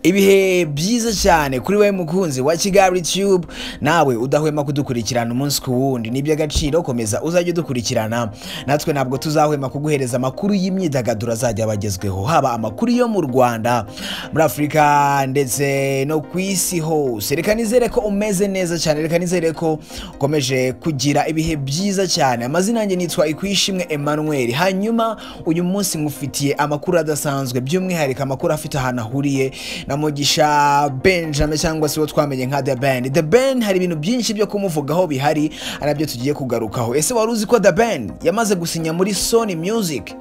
ibihe byiza cyane kuri we mukunzi wa Kigali Tube, nawe udahwema kudukurikirana umunsi ku wundi. Ni by'agaciro, komeza uzajye dukurikirana, natwe ntabwo tuzahwema kuguhereza amakuru y'imyidagaduro azajya bagezweho, haba amakuru yo mu Rwanda, muri Afrika ndetse no ku isi hose. Reka nizere ko umeze neza cyane, reka nizere ko ukomeje kugira ibihe byiza cyane. Amazina yanjye nitwa Ikwishimwe Emmanuel. Hanyuma uyu munsi ngufitiye amakuru adasanzwe, by'umwihariko amakuru afite ahantu ahuriye na Mugisha Benjamin cyangwa se wo twamenye nka The Ben. The Ben hari ibintu byinshi byo kumuvugaho bihari, arabyo tugiye kugarukaho. Ese wari uzi ko The Ben yamaze gusinya muri Sony Music?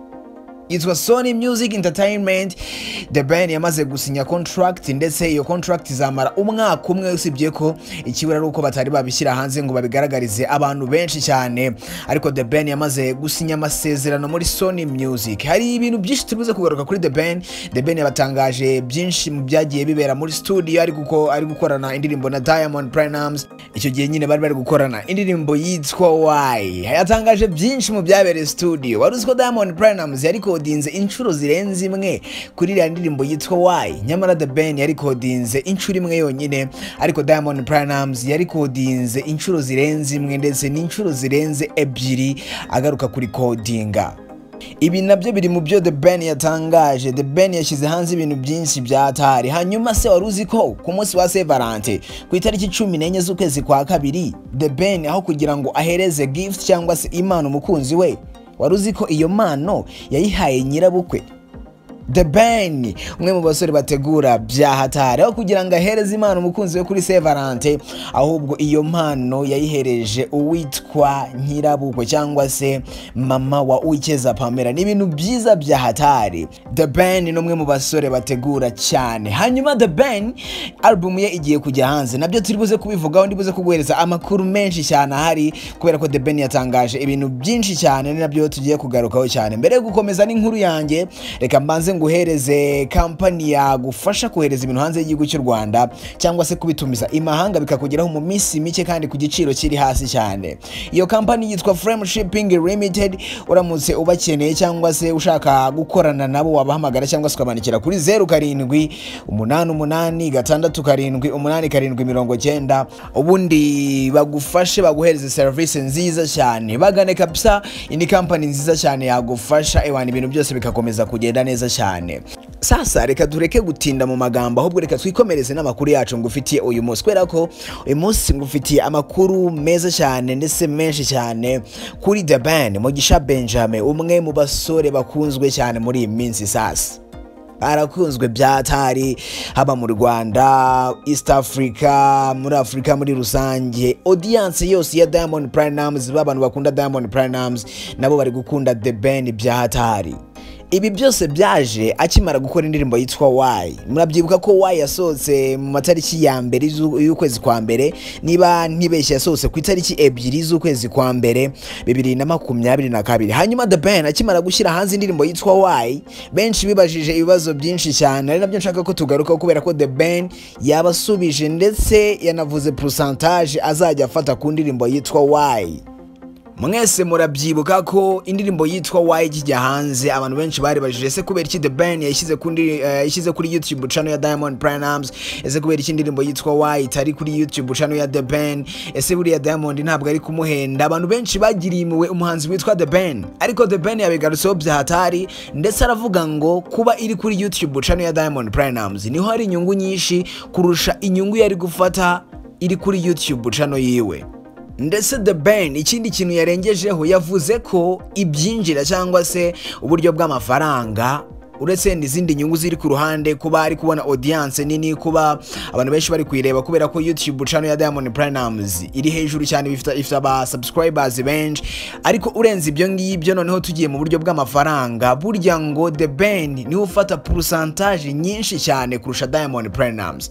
Yitwa Sony Music Entertainment. The Ben yamaze gusinya contract, ndetse iyo contract izamara umwaka umwe, usibye ko ikibura ari uko batari babishyira hanze ngo babigaragarize abantu benshi cyane. Ariko The Ben yamaze gusinya amasezerano muri Sony Music. Hari ibintu byinshi tubuze kugaruka kuri The Ben. The Ben yabatangaje byinshi mu byagiye bibera muri studio, ari gukorana indirimbo na Platnumz. Icyo gihe nyine bari gukorana indirimbo yitwa Why. Yatangaje byinshi mu byabereye studio. Wari uzi ko Platnumz yari kodinze inshuro zirenze imwe kuri iriya ndirimbo yitwa Why? Nyamara The Ben yari kodinze inshuro imwe yonyine, ariko Platnumz yari kodinze inshuro zirenze imwe ndetse n'inshuro zirenze ebyiri agaruka kuri kodinga. Ibi nabyo biri mu byo The Ben yatangaje. The Ben yashyize hanze ibintu byinshi byatari. Hanyuma se wari uzi ko ku munsi wa Saint Valentin ku itariki 14 z'ukwezi kwa kabiri, The Ben aho kugira ngo ahereze gift cyangwa se impano umukunzi we, wari uzi ko iyo mpano yayihaye nyirabukwe? The Ben, umwe mu basore bategura byahatari, aho kugira ngo ahereze impano umukunzi we kuri Saint Valentin, ahubwo iyo mpano yayihereje uwitwa nyirabukwe cyangwa se mama wa Uwikeza Pamella. Ni ibintu byiza byahatari. The Ben ni umwe mu basore bategura cyane. Hanyuma The Ben album ye igiye kujya hanze, nabyo turi buze kubivugaho, ndibuze kuguhereza amakuru menshi cyane ahari, kubera ko The Ben yatangaje ibintu byinshi cyane, ni nabyo tugiye kugarukaho cyane. Mbere yo gukomeza n'inkuru yanjye, reka mbanze nguhereze company yagufasha kohereza ibintu hanze y'igihugu cy'u Rwanda cyangwa se kubitumiza imahanga bikakugeraho mu minsi mike kandi ku giciro kiri hasi cyane. Iyo company yitwa Frame Shipping Limited. Uramutse ubakeneye cyangwa se ushaka gukorana nabo, wabahamagara cyangwa se ukabandikira kuri 0788678790, ubundi bagufashe baguhereze service nziza cyane. Bagane kabisa, ini company nziza cyane yagufasha ewana ibintu byose bikakomeza kugenda neza cyane. Sasa reka dureke gutinda mu magambo, ahubwo reka twikomereze n'amakuru yacu ngufitiye uyu munsi, kubera ko uyu munsi ngufitiye amakuru meza cyane ndetse menshi cyane kuri The Ben. Mugisha Benjamin, umwe mu basore bakunzwe cyane muri iyi minsi. Sasa arakunzwe byatari, haba mu Rwanda, East Africa, muri Afrika muri rusange. Audience yose ya Platnumz, abantu bakunda Platnumz nabo bari gukunda The Ben byatari. Ibi byose byaje akimara gukora indirimbo yitwa Why. Murabyibuka ko Why yasohotse mu matariki ya mbere y'ukwezi kwa mbere, niba ntibeshye yasohotse ku itariki 2 z'ukwezi kwa mbere 2022. Hanyuma The Ben akimara gushyira hanze indirimbo yitwa Why, benshi bibajije ibibazo byinshi cyane, ari nabyo nshaka ko tugaruka, kubera ko The Ben yabasubije ndetse yanavuze percentage azajya afata ku ndirimbo yitwa Why. Mwese murabyibuka ko indirimbo yitwa Why kijya hanze, abantu benshi bari bajije ese kubera iki The Ben yashyize kuri YouTube channel ya Platnumz, ese kubera iki indirimbo yitwa Why itari kuri YouTube channel ya The Ben, ese buriya Diamond ntabwo ari kumuhenda? Abantu benshi bagiriye impuhwe umuhanzi witwa The Ben, ariko The Ben yabigarutseho byahatari, ndetse aravuga ngo kuba iri kuri YouTube channel ya Platnumz niho hari inyungu nyinshi kurusha inyungu yari gufata iri kuri YouTube channel yiwe. Ndetse The Ben ikindi kintu yarengejeho, yavuze ko ibyinjira cyangwa se uburyo bw'amafaranga, uretse n'izindi nyungu ziri ku ruhande, kuba ari kubona audience nini, kuba abantu benshi bari kuyireba, kubera ko YouTube channel ya Platnumz iri hejuru cyane, ifite aba subscribers benshi. Ariko urenze ibyo ngibyo, noneho tugiye mu buryo bw'amafaranga, burya ngo The Ben niwe ufata percentage nyinshi cyane kurusha Platnumz.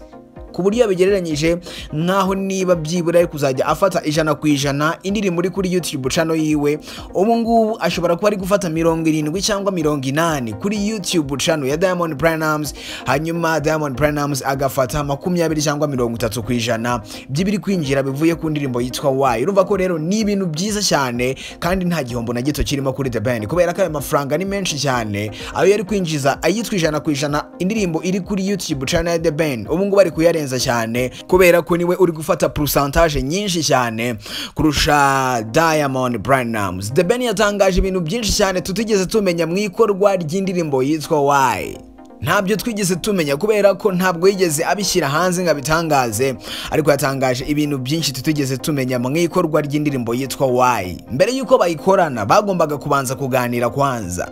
ku buryo yabigereranyije nkaho niba byibura ari kuzajya afata 100% indirimbo uri kuri YouTube channel yiwe ubu ngubu ashobora kuba ari gufata 70 cyangwa 80 kuri YouTube channel ya Diamond Platnumz, hanyuma Diamond Platnumz agafata 20 cyangwa 30% by'ibiri kwinjira bivuye ku ndirimbo yitwa Why. Urumva ko rero ni ibintu byiza cyane kandi nta gihombo na gito kirimo kuri The Ben, kubera ko ayo mafaranga ni menshi cyane ayo yari kwinjiza ayitwa 100% indirimbo iri kuri YouTube channel ya The Ben ubu ngubu ari kuyarenza cyane, kubera ko niwe uri gufata percentage nyinshi cyane kurusha Diamond Platnumz. The Ben yatangaje ibintu byinshi cyane tutigeze tumenya mu ikorwa ry'indirimbo yitwa Why. Ntabyo twigeze tumenya kubera ko ntabwo yigeze abishyira hanze ngo abitangaze, ariko yatangaje ibintu byinshi tutigeze tumenya mu ikorwa ry'indirimbo yitwa Why. Mbere yuko bayikorana bagombaga kubanza kuganira kwanza.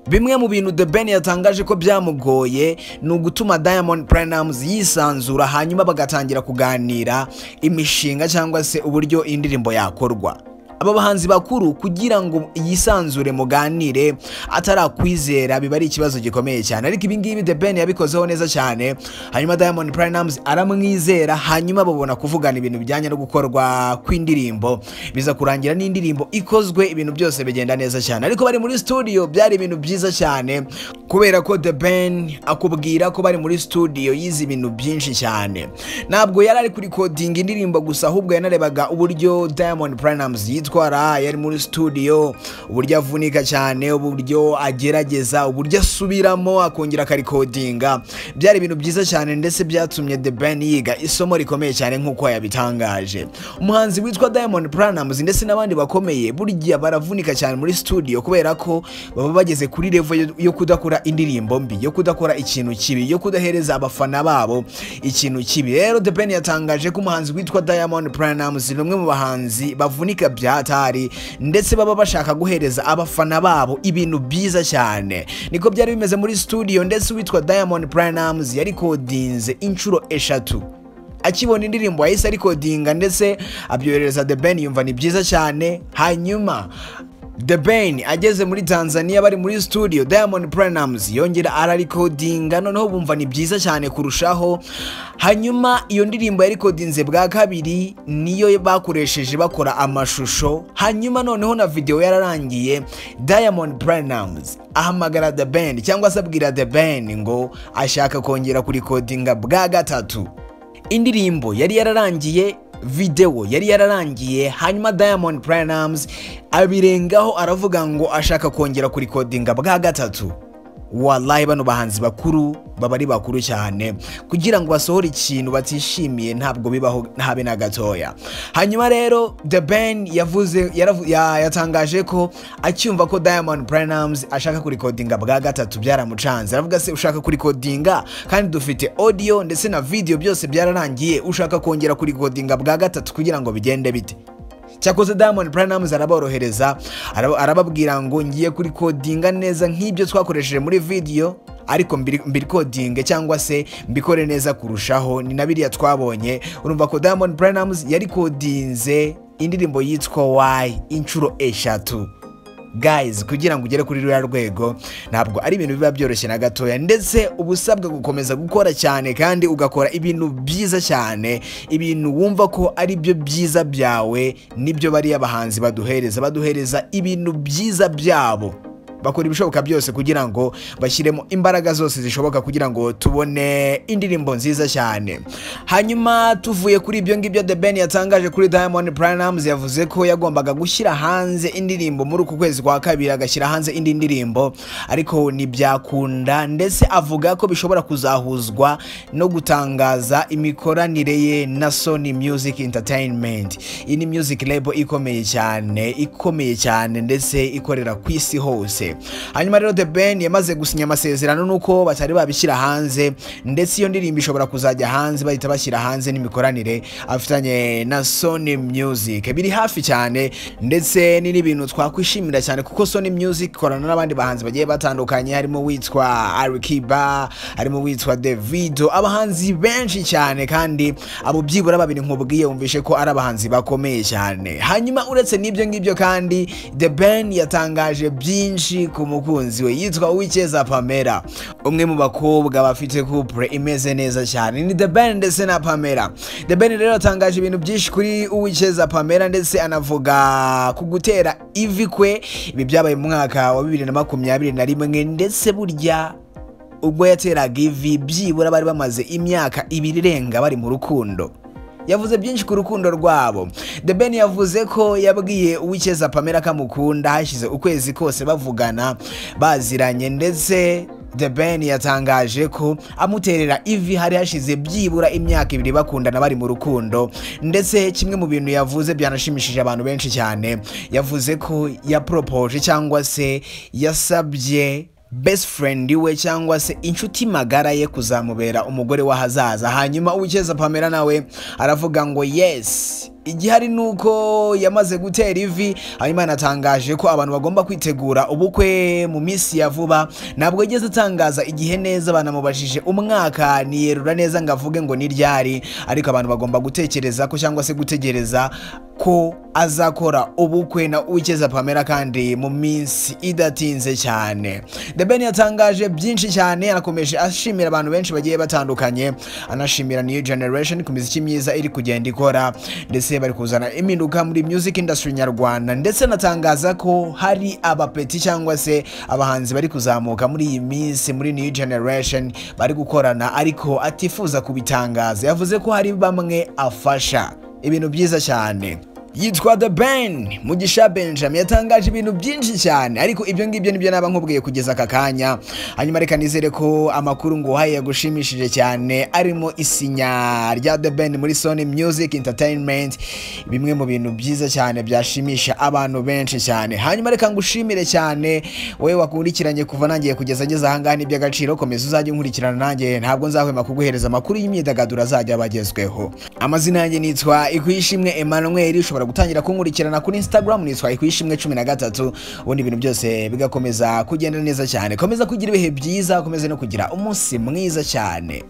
Bimwe mu bintu The Ben yatangaje ko byamugoye ni ugutuma Diamond Platnumz yisanzura hanyuma bagatangira kuganira imishinga cyangwa se uburyo indirimbo yakorwa. Aba bahanzi bakuru kugira ngo yisanzure muganire atarakwizera biba ari ikibazo gikomeye cyane, ariko ibi ngibi The Ben yabikozeho neza cyane, hanyuma Diamond Platnumz aramwizera, hanyuma babona kuvugana ibintu bijyanye no gukorwa kw'indirimbo, biza kurangira n'indirimbo ikozwe, ibintu byose bigenda neza cyane. Ariko bari muri studio byari ibintu byiza cyane, kubera ko The Ben akubwira ko bari muri studio yize ibintu byinshi cyane. Ntabwo yari ari kuri coding indirimbo gusa, ahubwo yanarebaga uburyo Diamond Platnumz yitwara yari muri studio, uburyo avunika cyane, uburyo agerageza, uburyo asubiramo akongera akarikodinga. Byari ibintu byiza cyane ndetse byatumye The Ben yiga isomo rikomeye cyane nk'uko yabitangaje. Umuhanzi witwa Diamond Platnumz ndetse n'abandi bakomeye burya baravunika cyane muri studio, kubera ko baba bageze kuri level yo kudakora indirimbo mbi, yo kudakora ikintu kibi, yo kudahereza abafana babo ikintu kibi. Rero The Ben yatangaje ko umuhanzi witwa Diamond Platnumz ni umwe mu bahanzi bavunika byatari ndetse baba bashaka guhereza abafana babo ibintu byiza cyane. Niko byari bimeze muri studio, ndetse witwa Diamond Platnumz yari kodinze inshuro 3. Akibona indirimbo yahise arikodinga ndetse abyohereza The Ben, yumva ni byiza cyane. Hanyuma The Ben ageze muri Tanzania bari muri studio, Diamond Platnumz yongera ararikodinga, noneho bumva ni byiza cyane kurushaho. Hanyuma iyo ndirimbo yarikodinze bwa kabiri niyo bakoresheje bakora amashusho, hanyuma noneho na video yararangiye. Diamond Platnumz ahamagara The Ben cyangwa se abwira The Ben ngo ashaka kongera kurikodinga bwa gatatu. Indirimbo yari yararangiye, video yari yararangiye, hanyuma Diamond Platnumz abirengaho aravuga ngo ashaka kongera kurikodinga bwa gatatu. Wallahi bano bahanzi bakuru baba ari bakuru cyane, kugira ngo basohore ikintu batishimiye ntabwo bibaho habe na gatoya. Hanyuma rero The Ben yatangaje ko acyumva ko Diamond Platnumz ashaka kurikodinga bwa gatatu byaramucanze. Aravuga se ushaka kurikodinga kandi dufite audio ndetse na video byose byararangiye, ushaka kongera kurikodinga bwa gatatu kugira ngo bigende bite? Cyakoze Diamond Platnumz araborohereza, arababwira ngo ngiye kuri codinga neza nk'ibyo twakoresheje muri video, ariko mbiri coding cyangwa se mbikore neza kurushaho. Ni nabiriya twabonye. Urumva ko Diamond Platnumz yari codinze indirimbo yitwa Why inshuro 3. Guys, kugira ngo ugere kuri ruriya rwego ntabwo ari ibintu biba byoroshye na gatoya, ndetse ubusabwa gukomeza gukora cyane kandi ugakora ibintu byiza cyane, ibintu wumva ko ari byo byiza byawe. Nibyo bari abahanzi baduhereza ibintu byiza byabo, bakora ibishoboka byose kugira ngo bashyiremo imbaraga zose zishoboka kugira ngo tubone indirimbo nziza cyane. Hanyuma tuvuye kuri ibyo ngibyo, The Ben yatangaje kuri Diamond Platnumz yavuze ko yagombaga gushyira hanze indirimbo muri uku kwezi kwa kabiri, agashyira hanze indi ndirimbo, ariko ntibyakunda, ndetse avuga ko bishobora kuzahuzwa no gutangaza imikoranire ye na Sony Music Entertainment. Iyi ni music label ikomeye cyane ndetse ikorera ku isi hose. Hanyuma rero The Ben yamaze gusinya amasezerano nuko batari babishyira hanze, ndetse iyo ndirimbo ishobora kuzajya hanze bahita bashyira hanze n'imikoranire afitanye na Sony Music. Biri hafi cyane ndetse ni n'ibintu twakwishimira cyane, kuko Sony Music ikorana n'abandi bahanzi bagiye batandukanye, harimo witwa Ariel, harimo witwa Davido, abahanzi benshi cyane, kandi abo byibura babiri nkubwiye wumvishe ko ari abahanzi bakomeye cyane. Hanyuma uretse n'ibyo ngibyo kandi The Ben yatangaje byinshi ukuri ku mukunzi we yitwa Uwicyeza Pamella, umwe mu bakobwa bafite couple imeze neza cyane ni The Ben ndetse na Pamella. The Ben rero atangaje ibintu byinshi kuri Uwicyeza Pamella ndetse anavuga ku gutera ivi kwe. Ibi byabaye mu mwaka wa 2021 ndetse burya ubwo yateraga ivi byibura bari bamaze imyaka 2 irenga bari mu rukundo. Yavuze byinshi ku rukundo rwabo. The Ben yavuze ko yabwiye Uwicyeza Pamella kamukunda hashize ukwezi kose bavugana baziranye, ndetse The Ben yatangaje ko amuterera ivi hari hashize byibura imyaka 2 bakundana bari mu rukundo, ndetse kimwe mu bintu yavuze byanashimishije abantu benshi cyane. Yavuze ko yapropose cyangwa se yasabye best friend we cyangwa se inshuti magara ye kuzamubera umugore w'ahazaza. Hanyuma Uwicyeza Pamella nawe aravuga ngo yes, igihari nuko yamaze gutera ivi. Hanyuma anatangaje ko abantu bagomba kwitegura ubukwe mu minsi ya vuba. Ntabwo yigeze atangaza igihe neza, banamubajije umwaka niyerura neza ngo avuge ngo ni ryari, ariko abantu bagomba gutekereza ko cyangwa se gutegereza ko azakora ubukwe na Uwicyeza Pamella kandi mu minsi idatinze cyane. The Ben yatangaje byinshi cyane, anakomeje ashimira abantu benshi bagiye batandukanye, anashimira new generation ku miziki myiza iri kugenda ikora, ndetse bari kuzana impinduka muri music industry nyarwanda, ndetse natangaza ko hari abapeti cyangwa se abahanzi bari kuzamuka muri iyi minsi muri new generation bari gukorana ariko atifuza kubitangaza. Yavuze ko hari bamwe afasha, ibintu byiza cyane. Yitwa The Ben Mugisha Benjamin yatangaje ibintu byinshi cyane, ariko ibyo ngibyo nibyo naba nkubwiye kugeza aka kanya. Hanyuma reka nizere ko amakuru ngo haye yagushimishije cyane, arimo isinya rya The Ben muri Sony Music Entertainment, bimwe mu bintu byiza cyane byashimisha abantu benshi cyane. Hanyuma reka ngushimire cyane wowe wakurikiranye kuva nangiye kugeza ngeze aha ngaha, n'iby'agaciro. Komeza uzajye unkurikirana nanjye, ntabwo nzahwema kuguhereza amakuru y'imyidagaduro azajya abagezweho. Amazina yanjye nitwa Ikwishimwe Emmanuel, ushobora gutangira kunkurikirana kuri Instagram nitwa Ikwishimwe 13, ubundi ibintu byose bigakomeza kugenda neza cyane. Komeza kugira ibihe byiza, komeza no kugira umunsi mwiza cyane.